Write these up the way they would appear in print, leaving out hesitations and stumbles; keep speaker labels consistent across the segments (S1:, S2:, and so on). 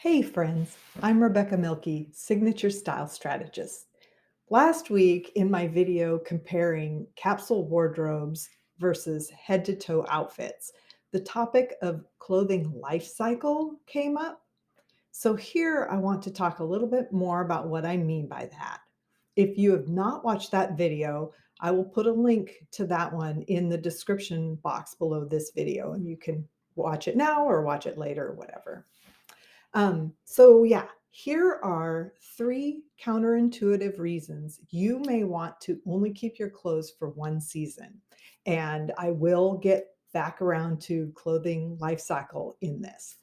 S1: Hey friends, I'm Rebecca Milky, Signature Style Strategist. Last week in my video comparing capsule wardrobes versus head to toe outfits, the topic of clothing life cycle came up. So here I want to talk a little bit more about what I mean by that. If you have not watched that video, I will put a link to that one in the description box below this video and you can watch it now or watch it later or whatever. Here are three counterintuitive reasons you may want to only keep your clothes for one season. And I will get back around to clothing life cycle in this.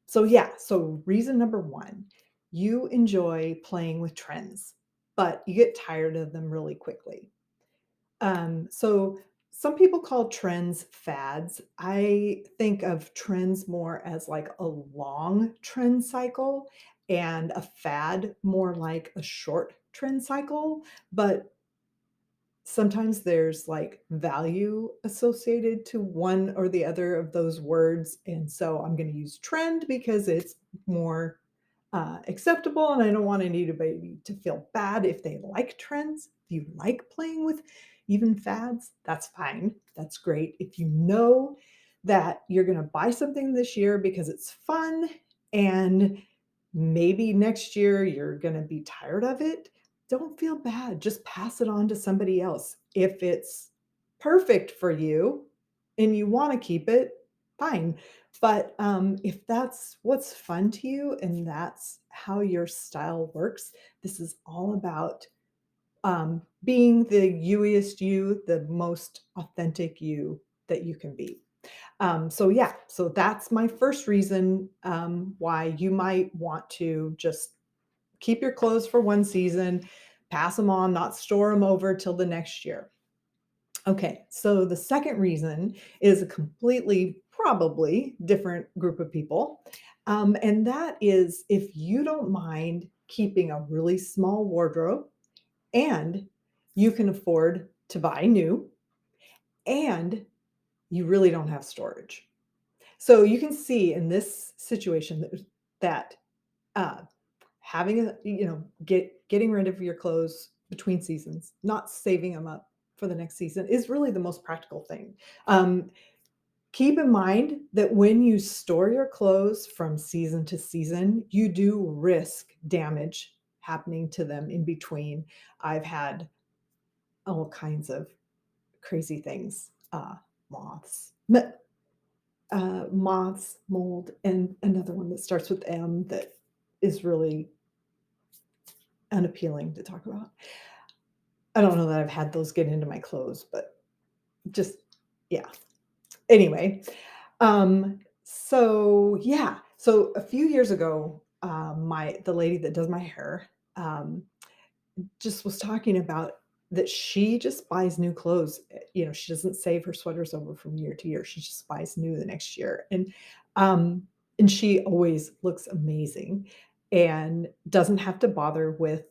S1: So reason number one, you enjoy playing with trends, but you get tired of them really quickly. So some people call trends fads. I think of trends more as like a long trend cycle and a fad more like a short trend cycle. But sometimes there's like value associated to one or the other of those words. And so I'm going to use trend because it's more acceptable. And I don't want anybody to feel bad if they like trends. If you like playing with even fads, that's fine. That's great. If you know that you're going to buy something this year because it's fun and maybe next year you're going to be tired of it, don't feel bad. Just pass it on to somebody else. If it's perfect for you and you want to keep it, fine. But if that's what's fun to you and that's how your style works, this is all about being the youiest you, the most authentic you that you can be. So that's my first reason why you might want to just keep your clothes for one season, pass them on, not store them over till the next year. Okay, so the second reason is a completely, probably different group of people. And that is if you don't mind keeping a really small wardrobe and you can afford to buy new and you really don't have storage. So you can see in this situation that uh, having getting rid of your clothes between seasons, not saving them up for the next season is really the most practical thing. Um, Keep in mind that when you store your clothes from season to season, you do risk damage happening to them in between. I've had all kinds of crazy things, moths, moths, mold, and another one that starts with M that is really unappealing to talk about. I don't know that I've had those get into my clothes, but just yeah. Anyway, so a few years ago, the lady that does my hair, just was talking about that she just buys new clothes. She doesn't save her sweaters over from year to year. She just buys new the next year. Um, and she always looks amazing and doesn't have to bother with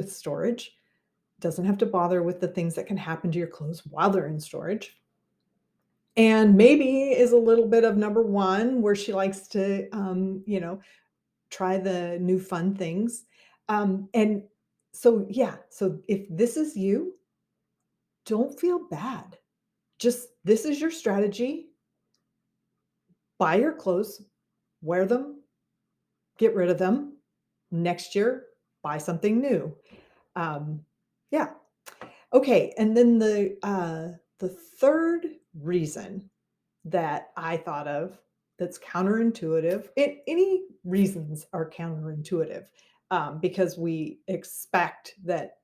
S1: storage, doesn't have to bother with the things that can happen to your clothes while they're in storage. And maybe is a little bit of number one where she likes to, try the new fun things. So if this is you, don't feel bad. Just this is your strategy. Buy your clothes, wear them, get rid of them. Next year, buy something new. Um, yeah. Okay. And then the third reason that I thought of that's counterintuitive. Any reasons are counterintuitive because we expect that.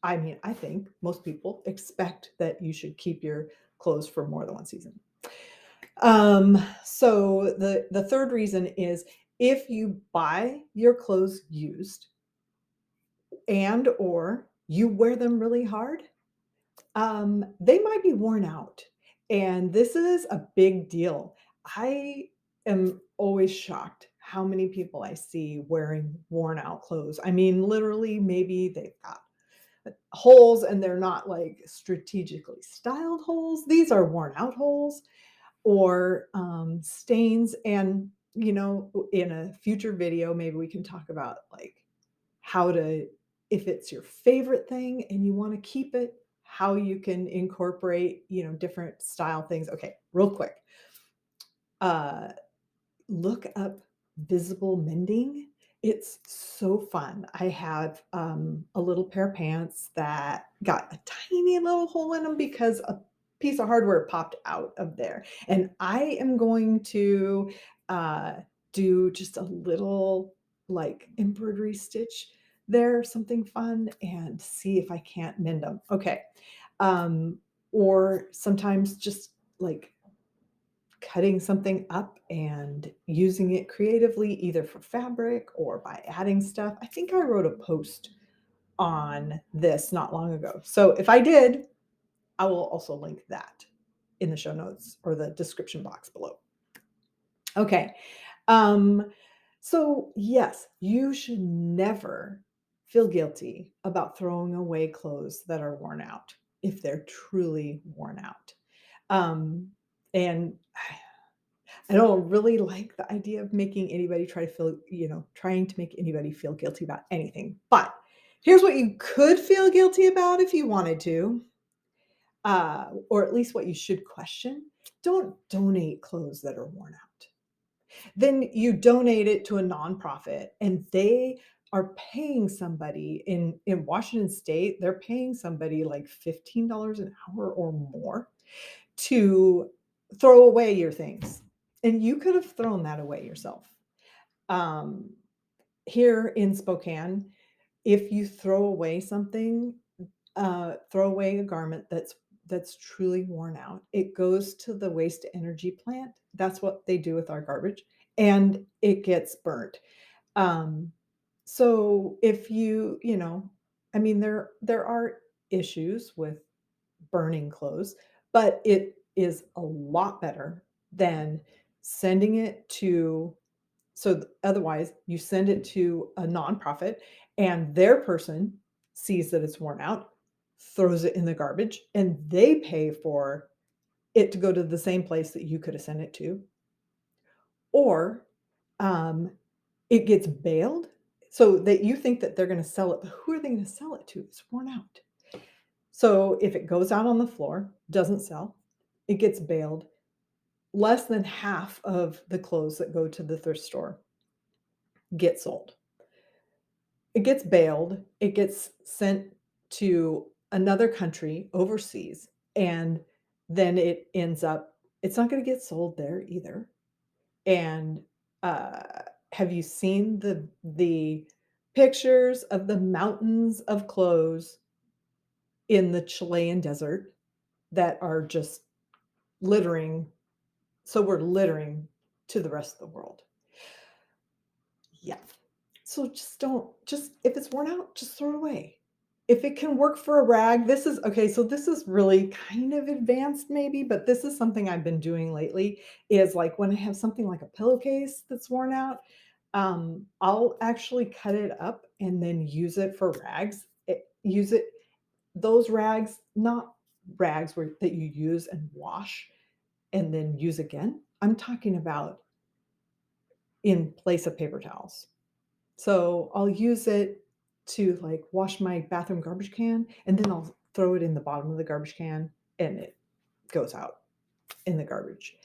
S1: I mean, I think most people expect that you should keep your clothes for more than one season. So the third reason is if you buy your clothes used and or you wear them really hard, they might be worn out. And this is a big deal. I am always shocked how many people I see wearing worn out clothes. I mean, literally, maybe they've got holes and they're not like strategically styled holes. These are worn out holes. or stains. And, in a future video, maybe we can talk about like how to, if it's your favorite thing and you want to keep it, how you can incorporate, different style things. Okay, real quick. Uh, Look up visible mending. It's so fun. I have a little pair of pants that got a tiny little hole in them because a piece of hardware popped out of there. And I am going to uh, do just a little like embroidery stitch there, something fun, and see if I can't mend them. Okay. Um, or sometimes just like cutting something up and using it creatively, either for fabric or by adding stuff. I think I wrote a post on this not long ago. So if I did, I will also link that in the show notes or the description box below. Okay. Um, so yes, you should never feel guilty about throwing away clothes that are worn out if they're truly worn out. Um, and I don't really like the idea of making anybody try to feel, trying to make anybody feel guilty about anything. But here's what you could feel guilty about if you wanted to, or at least what you should question. Don't donate clothes that are worn out. Then you donate it to a nonprofit, and they are paying somebody in Washington State. They're paying somebody like $15 an hour or more to throw away your things. And you could have thrown that away yourself. Um, Here in Spokane, if you throw away something, throw away a garment that's truly worn out, it goes to the waste to energy plant. That's what they do with our garbage, and it gets burnt. Um, so if I mean, there are issues with burning clothes, but it is a lot better than sending it to, otherwise you send it to a nonprofit and their person sees that it's worn out, throws it in the garbage, and they pay for it to go to the same place that you could have sent it to. Or um, it gets baled so that you think that they're going to sell it, but who are they going to sell it to? It's worn out. So if it goes out on the floor, doesn't sell, it gets baled. Less than half of the clothes that go to the thrift store get sold. It gets baled, it gets sent to another country overseas, and then it ends up, it's not going to get sold there either. And have you seen the pictures of the mountains of clothes in the Chilean desert that are just littering? So we're littering to the rest of the world. Yeah. So just if it's worn out, just throw it away. If it can work for a rag, this is okay. So this is really kind of advanced, maybe, but this is something I've been doing lately. Is like when I have something like a pillowcase that's worn out, I'll actually cut it up and then use it for rags. Use it, those rags, not rags that you use and wash and then use again. I'm talking about in place of paper towels. So I'll use it to like wash my bathroom garbage can, and then I'll throw it in the bottom of the garbage can and it goes out in the garbage.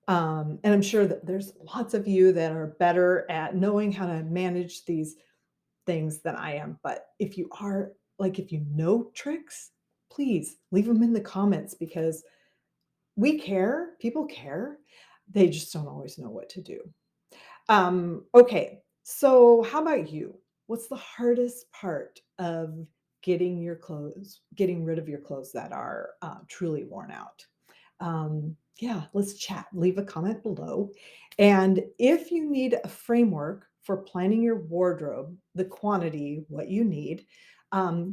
S1: And I'm sure that there's lots of you that are better at knowing how to manage these things than I am. But if you are, like, if you know tricks, please leave them in the comments because we care, people care. They just don't always know what to do. Okay, so how about you? What's the hardest part of getting rid of your clothes that are truly worn out? Yeah, let's chat. Leave a comment below. And if you need a framework for planning your wardrobe, the quantity, what you need,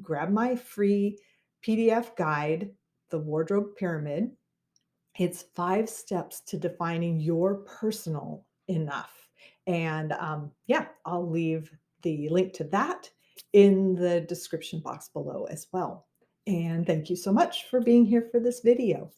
S1: grab my free PDF guide, The Wardrobe Pyramid. It's 5 steps to defining your personal enough. And yeah, I'll leave the link to that in the description box below as well. And thank you so much for being here for this video.